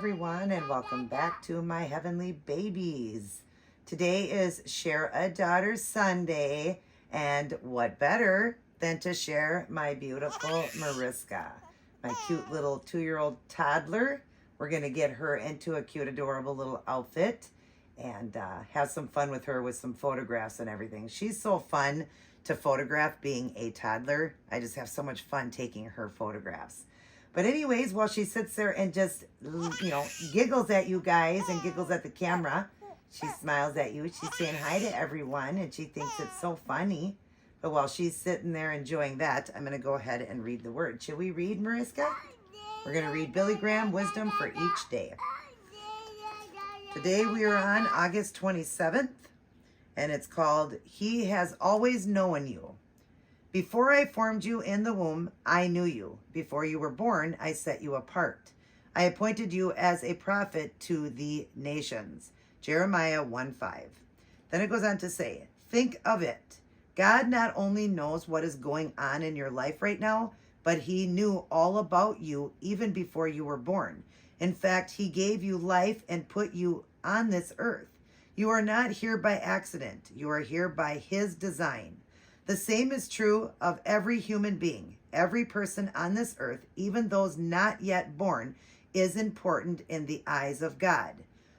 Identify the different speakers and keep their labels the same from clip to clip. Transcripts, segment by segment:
Speaker 1: everyone, and welcome back to my heavenly babies. Today is Share a Daughter Sunday, and what better than to share my beautiful Mariska, my cute little 2-year-old toddler. We're going to get her into a cute, adorable little outfit and have some fun with her with some photographs and everything. She's so fun to photograph being a toddler. I just have so much fun taking her photographs. But anyways, while she sits there and just, giggles at you guys and giggles at the camera, she smiles at you. She's saying hi to everyone, and she thinks it's so funny. But while she's sitting there enjoying that, I'm going to go ahead and read the word. Should we read, Mariska? We're going to read Billy Graham Wisdom for each day. Today we are on August 27th, and it's called, He Has Always Known You. Before I formed you in the womb, I knew you. Before you were born, I set you apart. I appointed you as a prophet to the nations. Jeremiah 1:5. Then it goes on to say, think of it. God not only knows what is going on in your life right now, but he knew all about you even before you were born. In fact, he gave you life and put you on this earth. You are not here by accident. You are here by his design. The same is true of every human being. Every person on this earth, even those not yet born, is important in the eyes of God.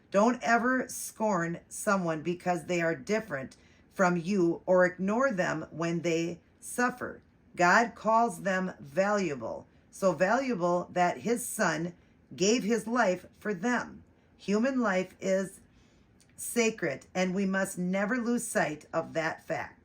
Speaker 1: Don't ever scorn someone because they are different from you or ignore them when they suffer. God calls them valuable, so valuable that his son gave his life for them. Human life is sacred, and we must never lose sight of that fact.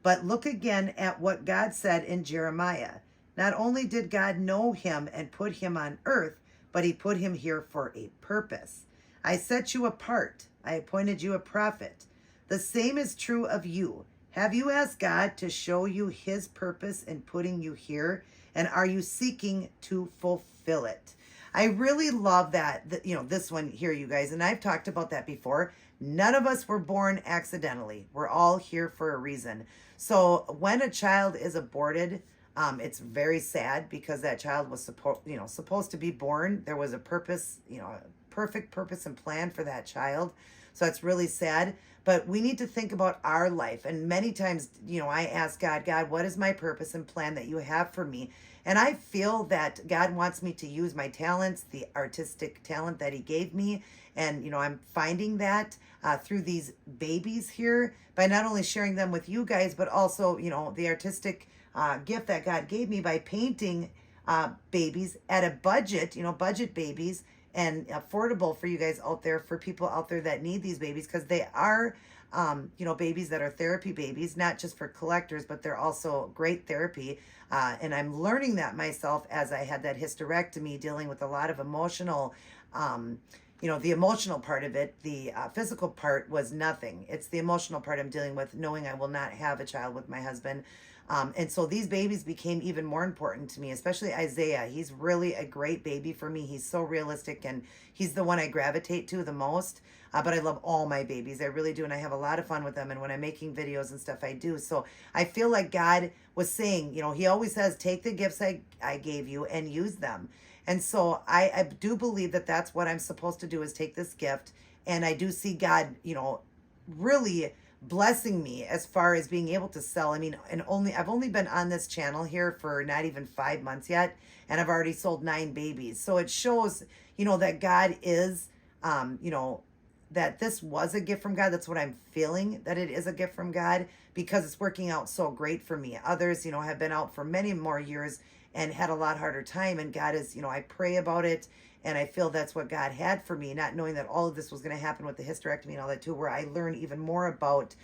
Speaker 1: But look again at what God said in Jeremiah. Not only did God know him and put him on earth, but he put him here for a purpose. I set you apart. I appointed you a prophet. The same is true of you. Have you asked God to show you his purpose in putting you here? And are you seeking to fulfill it? I really love that, this one here, you guys. And I've talked about that before. None of us were born accidentally. We're all here for a reason. So when a child is aborted, it's very sad because that child was supposed to be born. There was a purpose, a perfect purpose and plan for that child. So it's really sad. But we need to think about our life. And many times, I ask God, what is my purpose and plan that you have for me? And I feel that God wants me to use my talents, the artistic talent that he gave me. And, I'm finding that through these babies here by not only sharing them with you guys, but also, the artistic gift that God gave me by painting babies at a budget, budget babies, and affordable for you guys out there, for people out there that need these babies, because they are, babies that are therapy babies, not just for collectors, but they're also great therapy. And I'm learning that myself as I had that hysterectomy, dealing with a lot of emotional, the emotional part of it. The physical part was nothing. It's the emotional part I'm dealing with, knowing I will not have a child with my husband. And so these babies became even more important to me, especially Isaiah. He's really a great baby for me. He's so realistic, and he's the one I gravitate to the most. But I love all my babies. I really do. And I have a lot of fun with them. And when I'm making videos and stuff, I do. So I feel like God was saying, he always says, take the gifts I gave you and use them. And so I do believe that that's what I'm supposed to do, is take this gift. And I do see God, really blessing me as far as being able to sell. I've only been on this channel here for not even 5 months yet, and I've already sold 9 babies. So it shows, that God is, that this was a gift from God. That's what I'm feeling, that it is a gift from God, because it's working out so great for me. Others, have been out for many more years and had a lot harder time. And God is, I pray about it. And I feel that's what God had for me, not knowing that all of this was going to happen with the hysterectomy and all that too, where I learned even more about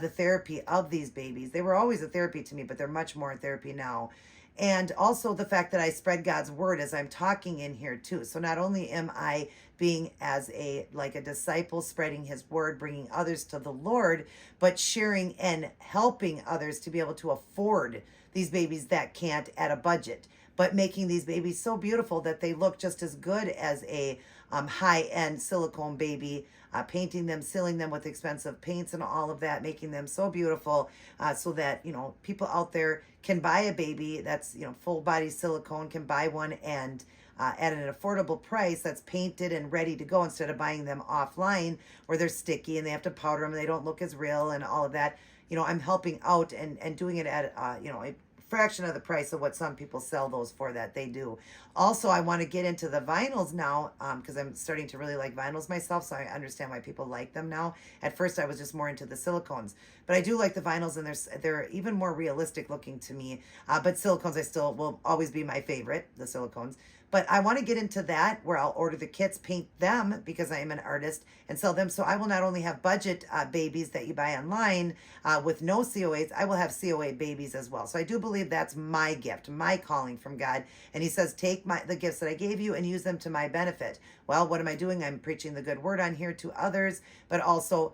Speaker 1: the therapy of these babies. They were always a therapy to me, but they're much more in therapy now. And also the fact that I spread God's word as I'm talking in here too. So not only am I being as a disciple, spreading his word, bringing others to the Lord, but sharing and helping others to be able to afford these babies that can't at a budget, but making these babies so beautiful that they look just as good as a high-end silicone baby, painting them, sealing them with expensive paints and all of that, making them so beautiful so that, people out there can buy a baby that's, full body silicone, can buy one and at an affordable price that's painted and ready to go instead of buying them offline where they're sticky and they have to powder them and they don't look as real and all of that. I'm helping out and doing it at, a fraction of the price of what some people sell those for that they do. Also, I want to get into the vinyls now because I'm starting to really like vinyls myself, so I understand why people like them now. At first, I was just more into the silicones, but I do like the vinyls, and they're even more realistic looking to me. But silicones, I still will always be my favorite, the silicones. But I want to get into that where I'll order the kits, paint them because I am an artist, and sell them. So I will not only have budget babies that you buy online with no COAs, I will have COA babies as well. So I do believe that's my gift, my calling from God. And he says, take the gifts that I gave you and use them to my benefit. Well, what am I doing? I'm preaching the good word on here to others, but also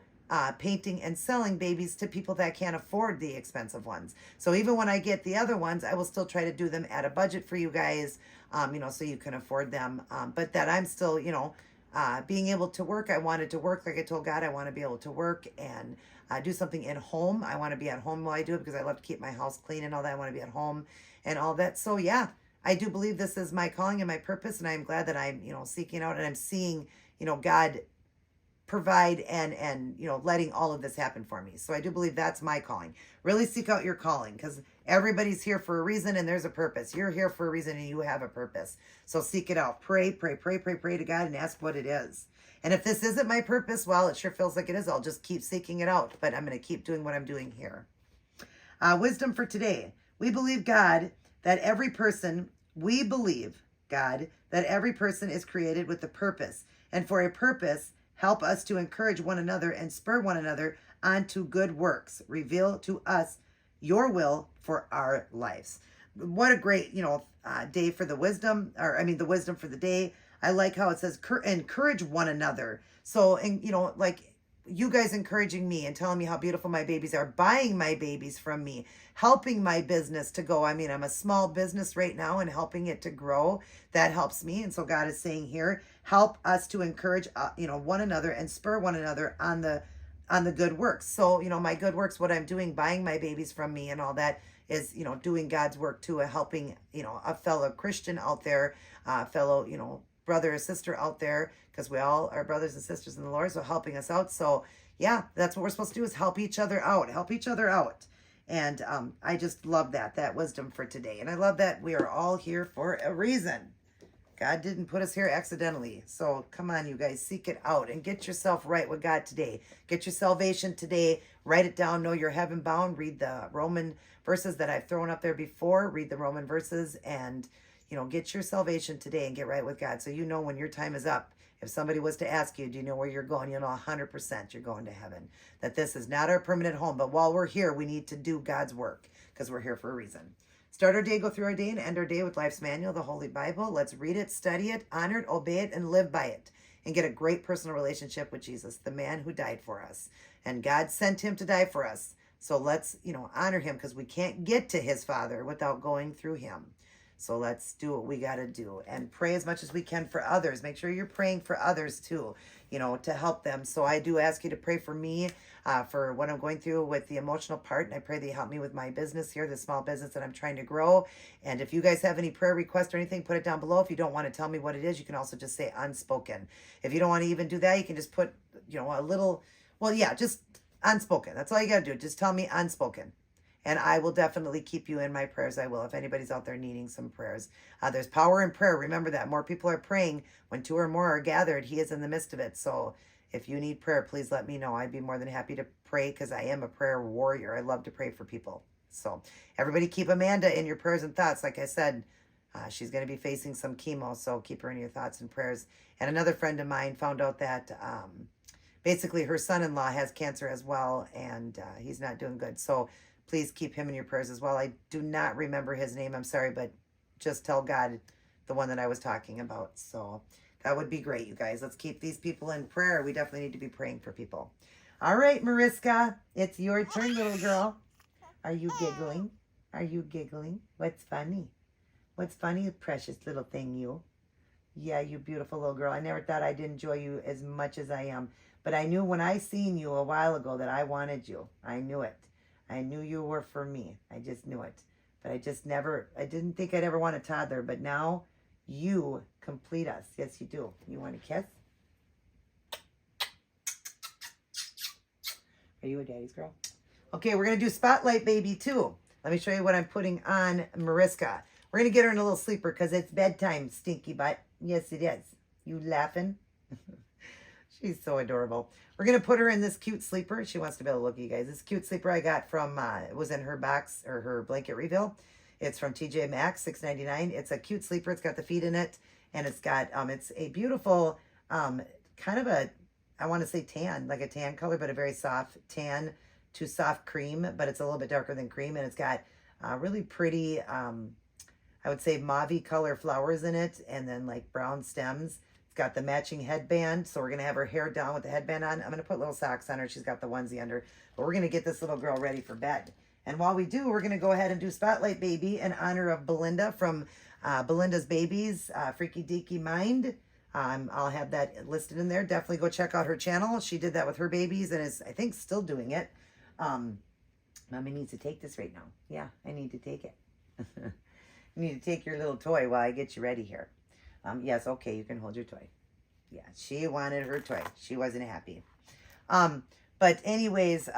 Speaker 1: painting and selling babies to people that can't afford the expensive ones. So even when I get the other ones, I will still try to do them at a budget for you guys, so you can afford them. But that I'm still, being able to work. I wanted to work, like I told God, I want to be able to work and do something in home. I want to be at home while I do it because I love to keep my house clean and all that. I want to be at home and all that. So yeah, I do believe this is my calling and my purpose. And I'm glad that I'm, seeking out and I'm seeing, God provide and letting all of this happen for me. So I do believe that's my calling. Really seek out your calling because everybody's here for a reason and there's a purpose. You're here for a reason and you have a purpose. So seek it out. Pray to God and ask what it is. And if this isn't my purpose, well, it sure feels like it is. I'll just keep seeking it out, but I'm going to keep doing what I'm doing here. Wisdom for today. We believe God that every person is created with a purpose, and for a purpose, help us to encourage one another and spur one another onto good works. Reveal to us your will for our lives. What a great, day for the wisdom, the wisdom for the day. I like how it says encourage one another. So, and like you guys encouraging me and telling me how beautiful my babies are, buying my babies from me, helping my business to go. I'm a small business right now and helping it to grow. That helps me. And so God is saying here, help us to encourage, one another and spur one another on the good works. So, my good works, what I'm doing, buying my babies from me and all that is, doing God's work too, helping, a fellow Christian out there, fellow, brother or sister out there, because we all are brothers and sisters in the Lord, so helping us out. So yeah, that's what we're supposed to do, is help each other out. And I just love that wisdom for today. And I love that we are all here for a reason. God didn't put us here accidentally. So come on, you guys, seek it out and get yourself right with God today. Get your salvation today. Write it down. Know you're heaven bound. Read the Roman verses that I've thrown up there before. Read the Roman verses and get your salvation today and get right with God. So when your time is up, if somebody was to ask you, do you know where you're going? 100% you're going to heaven. That this is not our permanent home. But while we're here, we need to do God's work because we're here for a reason. Start our day, go through our day, and end our day with Life's Manual, the Holy Bible. Let's read it, study it, honor it, obey it, and live by it. And get a great personal relationship with Jesus, the man who died for us. And God sent him to die for us. So let's, honor him because we can't get to his Father without going through him. So let's do what we got to do and pray as much as we can for others. Make sure you're praying for others too, to help them. So I do ask you to pray for me, for what I'm going through with the emotional part. And I pray that you help me with my business here, the small business that I'm trying to grow. And if you guys have any prayer requests or anything, put it down below. If you don't want to tell me what it is, you can also just say unspoken. If you don't want to even do that, you can just put, just unspoken. That's all you got to do. Just tell me unspoken. And I will definitely keep you in my prayers. I will. If anybody's out there needing some prayers. There's power in prayer. Remember that. More people are praying. When 2 or more are gathered, he is in the midst of it. So if you need prayer, please let me know. I'd be more than happy to pray because I am a prayer warrior. I love to pray for people. So everybody keep Amanda in your prayers and thoughts. Like I said, she's going to be facing some chemo. So keep her in your thoughts and prayers. And another friend of mine found out that basically her son-in-law has cancer as well. And he's not doing good. So please keep him in your prayers as well. I do not remember his name. I'm sorry, but just tell God the one that I was talking about. So that would be great, you guys. Let's keep these people in prayer. We definitely need to be praying for people. All right, Mariska, it's your turn, little girl. Are you giggling? Are you giggling? What's funny? What's funny, precious little thing, you? Yeah, you beautiful little girl. I never thought I'd enjoy you as much as I am. But I knew when I seen you a while ago that I wanted you. I knew it. I knew you were for me. I just knew it. But I didn't think I'd ever want a toddler. But now You complete us. Yes, you do. You want a kiss? Are you a daddy's girl? Okay, we're going to do Spotlight Baby too. Let me show you what I'm putting on Mariska. We're going to get her in a little sleeper because it's bedtime, stinky butt. Yes, it is. You laughing? She's so adorable. We're going to put her in this cute sleeper. She wants to be able to look at you guys. This cute sleeper I got from, it was in her box or her blanket refill. It's from TJ Maxx, $6.99. It's a cute sleeper. It's got the feet in it. And it's got, it's a beautiful, kind of a, I want to say tan, like a tan color, but a very soft tan to soft cream. But it's a little bit darker than cream. And it's got really pretty, I would say mauve color flowers in it. And then like brown stems. Got the matching headband, so we're gonna have her hair down with the headband on. I'm gonna put little socks on her. She's got the onesie under, but we're gonna get this little girl ready for bed. And while we do, we're gonna go ahead and do Spotlight Baby in honor of Belinda from Belinda's Babies, Freaky Deaky Mind. I'll have that listed in there. Definitely go check out her channel. She did that with her babies and is, I think, still doing it. Mommy needs to take this right now. Yeah, I need to take it. You need to take your little toy while I get you ready here. Yes, okay, you can hold your toy. Yeah, she wanted her toy. She wasn't happy. But anyways,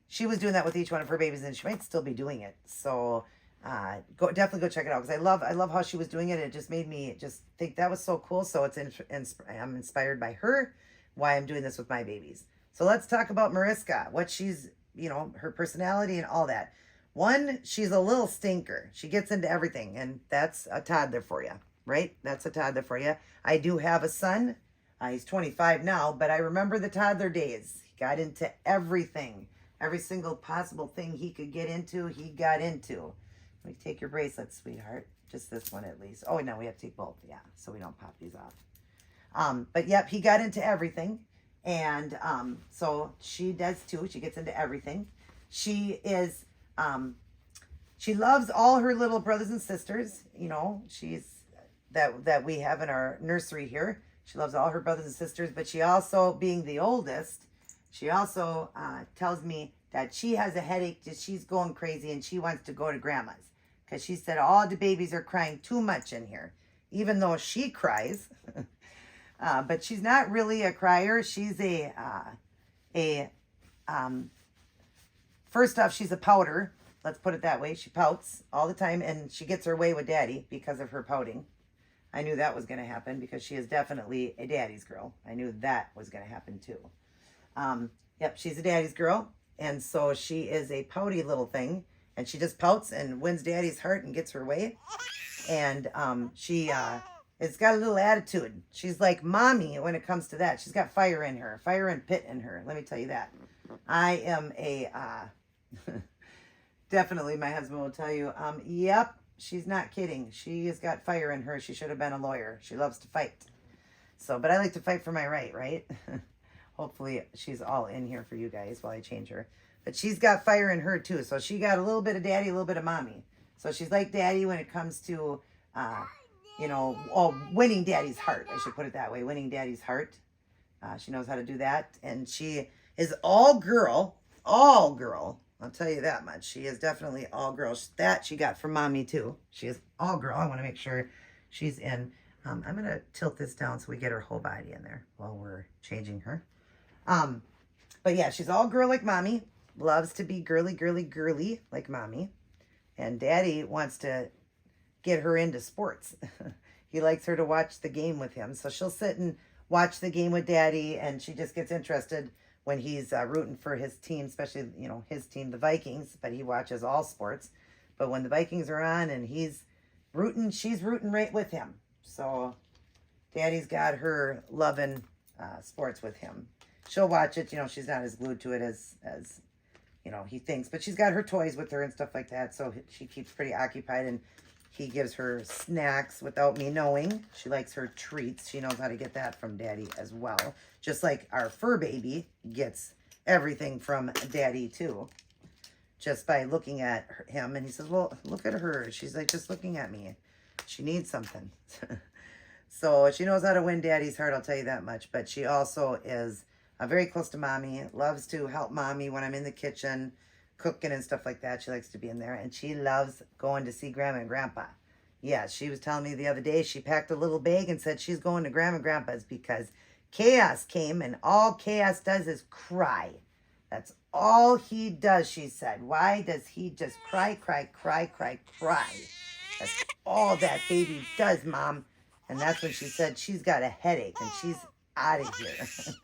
Speaker 1: she was doing that with each one of her babies, and she might still be doing it. So definitely go check it out because I love how she was doing it. It just made me just think that was so cool. So I'm inspired by her, why I'm doing this with my babies. So let's talk about Mariska, what she's, her personality and all that. One, she's a little stinker. She gets into everything, and that's a toddler for you. Right? That's a toddler for you. I do have a son. He's 25 now, but I remember the toddler days. He got into everything. Every single possible thing he could get into, he got into. Let me take your bracelet, sweetheart. Just this one at least. Oh, no, we have to take both. Yeah, so we don't pop these off. But yep, he got into everything. And so she does too. She gets into everything. She is, she loves all her little brothers and sisters. She's, that we have in our nursery here. She loves all her brothers and sisters, but she also, being the oldest, she also tells me that she has a headache, that she's going crazy and she wants to go to grandma's because she said all the babies are crying too much in here, even though she cries. But she's not really a crier. She's first off, she's a pouter. Let's put it that way. She pouts all the time and she gets her way with daddy because of her pouting. I knew that was going to happen because she is definitely a daddy's girl. I knew that was going to happen too. Yep, she's a daddy's girl. And so she is a pouty little thing. And she just pouts and wins daddy's heart and gets her way. And she has got a little attitude. She's like mommy when it comes to that. She's got fire in her. Fire and pit in her. Let me tell you that. I am a... definitely my husband will tell you, yep. She's not kidding. She has got fire in her. She should have been a lawyer. She loves to fight. So, but I like to fight for my right? Hopefully she's all in here for you guys while I change her. But she's got fire in her too. So she got a little bit of daddy, a little bit of mommy. So she's like daddy when it comes to, winning daddy's heart. I should put it that way. Winning daddy's heart. She knows how to do that. And she is all girl. I'll tell you that much. She is definitely all girl. That she got from mommy too. She is all girl. I want to make sure she's in. I'm going to tilt this down so we get her whole body in there while we're changing her. But yeah, she's all girl like mommy. Loves to be girly like mommy. And daddy wants to get her into sports. He likes her to watch the game with him. So she'll sit and watch the game with daddy and she just gets interested when he's rooting for his team, especially, his team, the Vikings, but he watches all sports. But when the Vikings are on and he's rooting, she's rooting right with him. So daddy's got her loving sports with him. She'll watch it, she's not as glued to it as he thinks, but she's got her toys with her and stuff like that. So she keeps pretty occupied and he gives her snacks without me knowing. She likes her treats. She knows how to get that from daddy as well. Just like our fur baby gets everything from daddy too. Just by looking at him. And he says, well, look at her. She's like just looking at me. She needs something. So she knows how to win daddy's heart, I'll tell you that much. But she also is very close to mommy. Loves to help mommy when I'm in the kitchen. Cooking and stuff like that. She likes to be in there. And she loves going to see grandma and grandpa. Yeah, she was telling me the other day she packed a little bag and said she's going to Grandma and Grandpa's because Chaos came and all Chaos does is cry. That's all he does, she said. Why does he just cry, cry, cry, cry, cry? That's all that baby does, Mom. And that's when she said she's got a headache and she's out of here.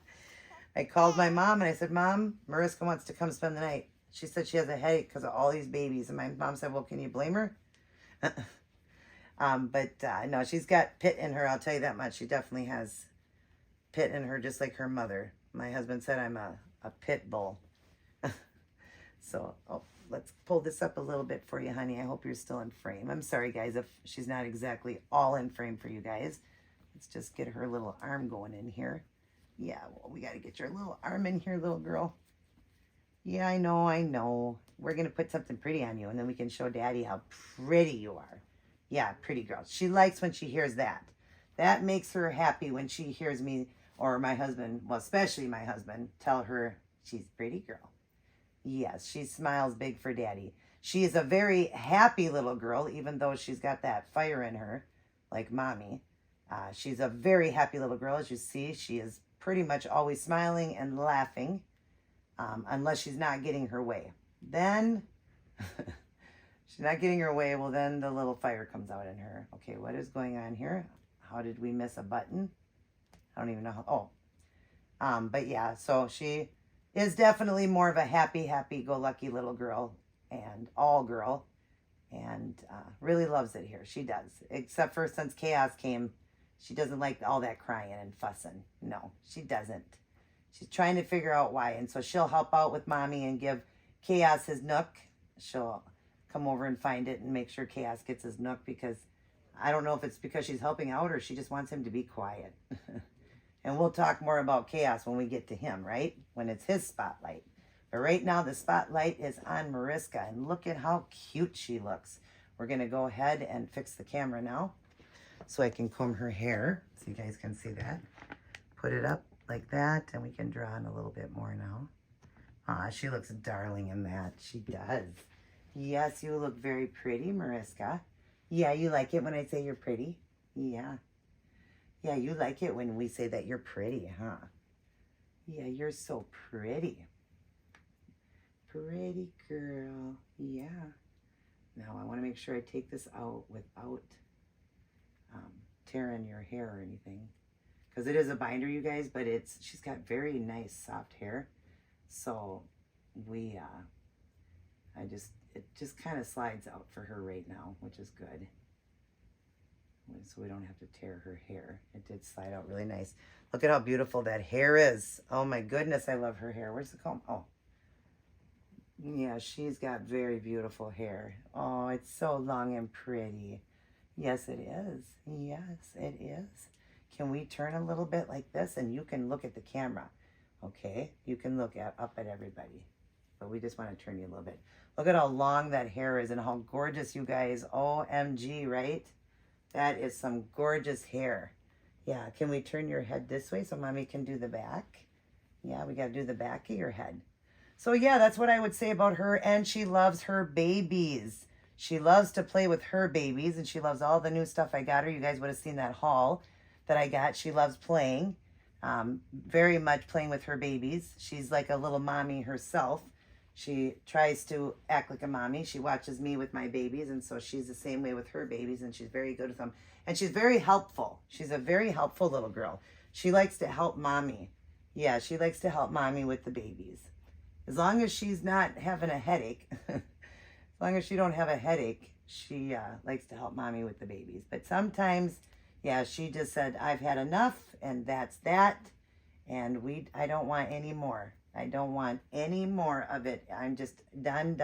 Speaker 1: I called my mom and I said, Mom, Mariska wants to come spend the night. She said she has a headache because of all these babies. And my mom said, well, can you blame her? No, she's got pit in her. I'll tell you that much. She definitely has pit in her, just like her mother. My husband said I'm a pit bull. So, let's pull this up a little bit for you, honey. I hope you're still in frame. I'm sorry, guys, if she's not exactly all in frame for you guys. Let's just get her little arm going in here. Yeah, well, we got to get your little arm in here, little girl. Yeah, I know. We're going to put something pretty on you, and then we can show Daddy how pretty you are. Yeah, pretty girl. She likes when she hears that. That makes her happy when she hears me or my husband, well, especially my husband, tell her she's a pretty girl. Yes, she smiles big for Daddy. She is a very happy little girl, even though she's got that fire in her, like Mommy. She's a very happy little girl. As you see, she is pretty much always smiling and laughing, unless she's not getting her way. Then, she's not getting her way, well, then the little fire comes out in her. Okay, what is going on here? How did we miss a button? I don't even know how. But yeah, so she is definitely more of a happy-go-lucky little girl and all girl, and really loves it here. She does, except for since Chaos came, she doesn't like all that crying and fussing. No, she doesn't. She's trying to figure out why, and so she'll help out with Mommy and give Chaos his nook. She'll come over and find it and make sure Chaos gets his nook, because I don't know if it's because she's helping out or she just wants him to be quiet. And we'll talk more about Chaos when we get to him, right? When it's his spotlight. But right now, the spotlight is on Mariska. And look at how cute she looks. We're going to go ahead and fix the camera now, so I can comb her hair, so you guys can see that. Put it up like that, and we can draw in a little bit more now. She looks darling in that. She does. Yes, you look very pretty, Mariska. Yeah, you like it when I say you're pretty? Yeah. Yeah, you like it when we say that you're pretty, huh? Yeah, you're so pretty. Pretty girl. Yeah. Now I want to make sure I take this out without tearing your hair or anything. Because it is a binder, you guys, but she's got very nice soft hair. So it just kind of slides out for her right now, which is good. So we don't have to tear her hair. It did slide out really nice. Look at how beautiful that hair is. Oh my goodness, I love her hair. Where's the comb? Oh. Yeah, she's got very beautiful hair. Oh, it's so long and pretty. Yes, it is. Yes, it is. Can we turn a little bit like this? And you can look at the camera. Okay? You can look up at everybody. But we just want to turn you a little bit. Look at how long that hair is and how gorgeous, you guys. OMG, right? That is some gorgeous hair. Yeah, can we turn your head this way so Mommy can do the back? Yeah, we got to do the back of your head. So yeah, that's what I would say about her. And she loves her babies. She loves to play with her babies, and she loves all the new stuff I got her. You guys would have seen that haul that I got. She loves playing, very much playing with her babies. She's like a little mommy herself. She tries to act like a mommy. She watches me with my babies, and so she's the same way with her babies, and she's very good with them. And she's very helpful. She's a very helpful little girl. She likes to help Mommy. Yeah, she likes to help Mommy with the babies. As long as she's not having a headache, as long as she don't have a headache, she likes to help Mommy with the babies. But sometimes, yeah, she just said, I've had enough, and that's that, and I don't want any more. I don't want any more of it. I'm just done.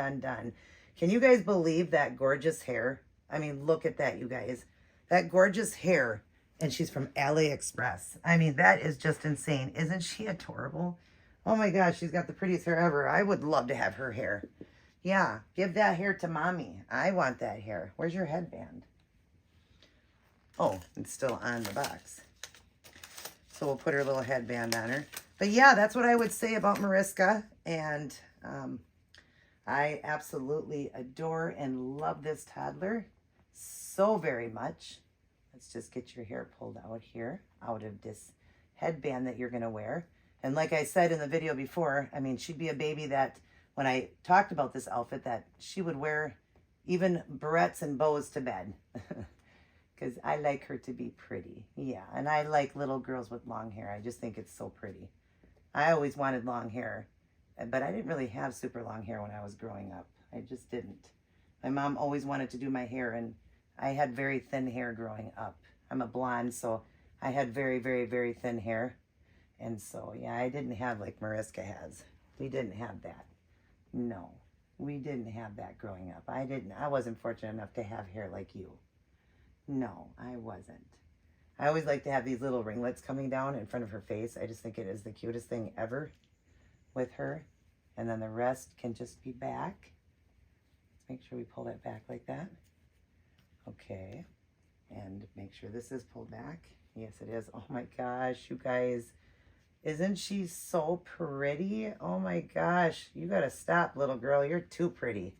Speaker 1: Can you guys believe that gorgeous hair? I mean, look at that, you guys. That gorgeous hair. And she's from AliExpress. I mean, that is just insane. Isn't she adorable? Oh my gosh, she's got the prettiest hair ever. I would love to have her hair. Yeah, give that hair to Mommy. I want that hair. Where's your headband? Oh, it's still on the box. So we'll put her little headband on her. But yeah, that's what I would say about Mariska. And I absolutely adore and love this toddler. so very much. Let's just get your hair pulled out here, out of this headband that you're going to wear. And like I said in the video before, I mean, she'd be a baby that when I talked about this outfit, that she would wear even barrettes and bows to bed. Because I like her to be pretty. Yeah, and I like little girls with long hair. I just think it's so pretty. I always wanted long hair, but I didn't really have super long hair when I was growing up. I just didn't. My mom always wanted to do my hair, and I had very thin hair growing up. I'm a blonde, so I had very, very, very thin hair. And so, yeah, I didn't have like Mariska has. We didn't have that. No, we didn't have that growing up. I wasn't fortunate enough to have hair like you. No, I wasn't. I always like to have these little ringlets coming down in front of her face. I just think it is the cutest thing ever with her. And then the rest can just be back. Let's make sure we pull that back like that. Okay. And make sure this is pulled back. Yes, it is. Oh my gosh, you guys. Isn't she so pretty? Oh my gosh. You got to stop, little girl. You're too pretty.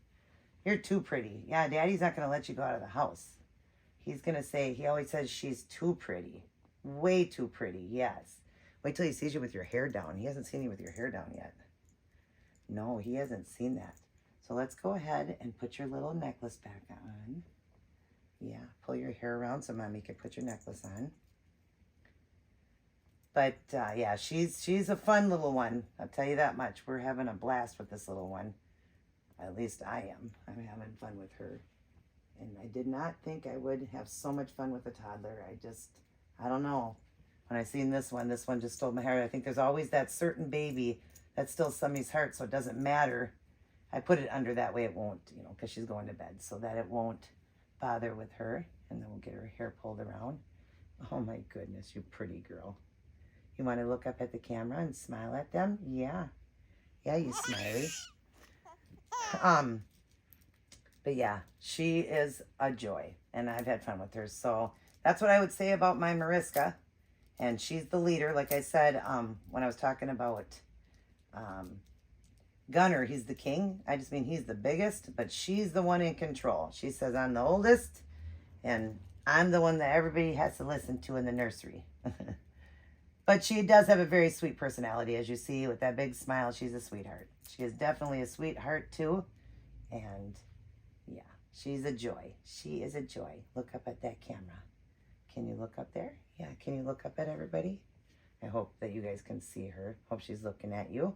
Speaker 1: You're too pretty. Yeah, Daddy's not going to let you go out of the house. He's going to say, he always says she's too pretty. Way too pretty, yes. Wait till he sees you with your hair down. He hasn't seen you with your hair down yet. No, he hasn't seen that. So let's go ahead and put your little necklace back on. Yeah, pull your hair around so Mommy can put your necklace on. But, yeah, she's a fun little one. I'll tell you that much. We're having a blast with this little one. At least I am. I'm having fun with her. And I did not think I would have so much fun with a toddler. I don't know. When I seen this one just stole my heart. I think there's always that certain baby that steals somebody's heart, so it doesn't matter. I put it under that way it won't, because she's going to bed, so that it won't bother with her. And then we'll get her hair pulled around. Oh my goodness, you pretty girl. You want to look up at the camera and smile at them? Yeah. Yeah, you smiley. But yeah, she is a joy, and I've had fun with her. So that's what I would say about my Mariska. And she's the leader. Like I said, when I was talking about Gunner, he's the king. I just mean he's the biggest, but she's the one in control. She says I'm the oldest, and I'm the one that everybody has to listen to in the nursery. But she does have a very sweet personality, as you see, with that big smile. She's a sweetheart. She is definitely a sweetheart, too. And yeah, she's a joy. She is a joy. Look up at that camera. Can you look up there? Yeah, can you look up at everybody? I hope that you guys can see her. Hope she's looking at you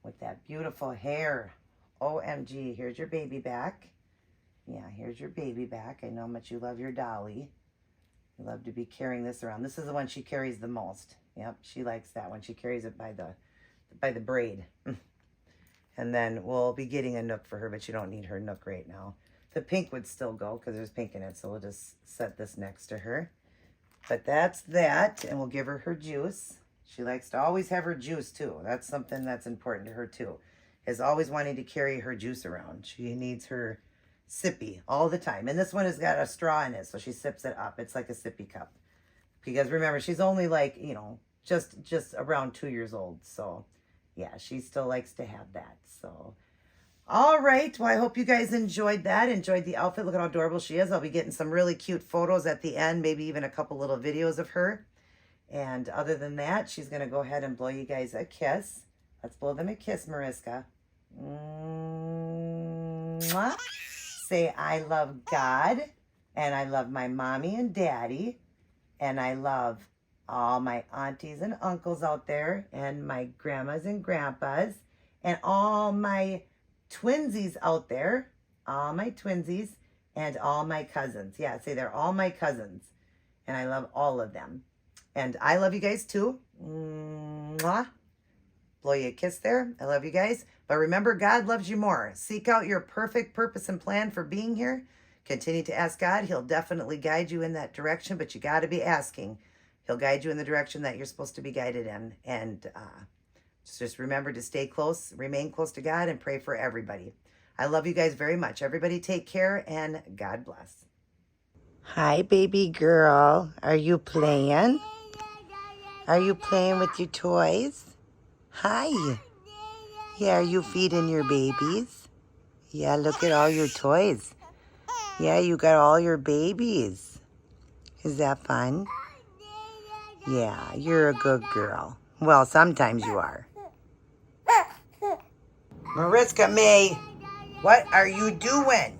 Speaker 1: with that beautiful hair. OMG, here's your baby back. Yeah, here's your baby back. I know how much you love your dolly. You love to be carrying this around. This is the one she carries the most. Yep, she likes that one. She carries it by the braid. And then we'll be getting a nook for her, but you don't need her nook right now. The pink would still go because there's pink in it, so we'll just set this next to her. But that's that, and we'll give her her juice. She likes to always have her juice, too. That's something that's important to her, too, is always wanting to carry her juice around. She needs her sippy all the time. And this one has got a straw in it, so she sips it up. It's like a sippy cup. Because remember, she's only like, just around 2 years old. So, yeah, she still likes to have that. So, all right. Well, I hope you guys enjoyed that. Enjoyed the outfit. Look at how adorable she is. I'll be getting some really cute photos at the end. Maybe even a couple little videos of her. And other than that, she's going to go ahead and blow you guys a kiss. Let's blow them a kiss, Mariska. Mwah. Say, I love God. And I love my mommy and daddy. And I love all my aunties and uncles out there, and my grandmas and grandpas, and all my twinsies out there, all my twinsies, and all my cousins. Yeah, say they're all my cousins, and I love all of them. And I love you guys too. Mwah. Blow you a kiss there. I love you guys. But remember, God loves you more. Seek out your perfect purpose and plan for being here. Continue to ask God. He'll definitely guide you in that direction, but you got to be asking. He'll guide you in the direction that you're supposed to be guided in. And just remember to stay close, remain close to God, and pray for everybody. I love you guys very much. Everybody take care, and God bless. Hi, baby girl. Are you playing? Are you playing with your toys? Hi. Yeah, are you feeding your babies? Yeah, look at all your toys. Yeah, you got all your babies. Is that fun? Yeah, you're a good girl. Well, sometimes you are. Mariska May, what are you doing?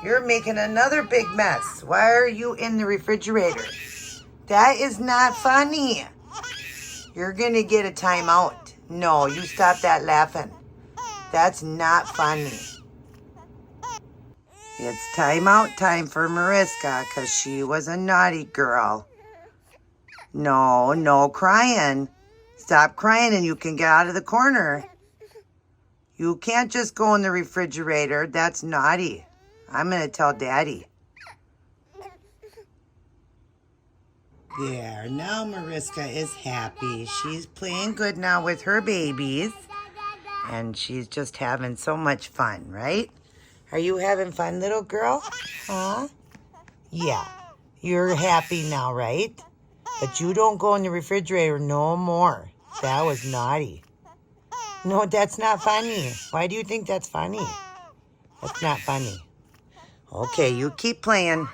Speaker 1: You're making another big mess. Why are you in the refrigerator? That is not funny. You're going to get a timeout. No, you stop that laughing. That's not funny. It's timeout time for Mariska because she was a naughty girl. No, no crying. Stop crying and you can get out of the corner. You can't just go in the refrigerator. That's naughty. I'm going to tell Daddy. There, now Mariska is happy. She's playing good now with her babies. And she's just having so much fun, right? Are you having fun, little girl? Huh? Yeah. You're happy now, right? But you don't go in the refrigerator no more. That was naughty. No, that's not funny. Why do you think that's funny? That's not funny. Okay, you keep playing.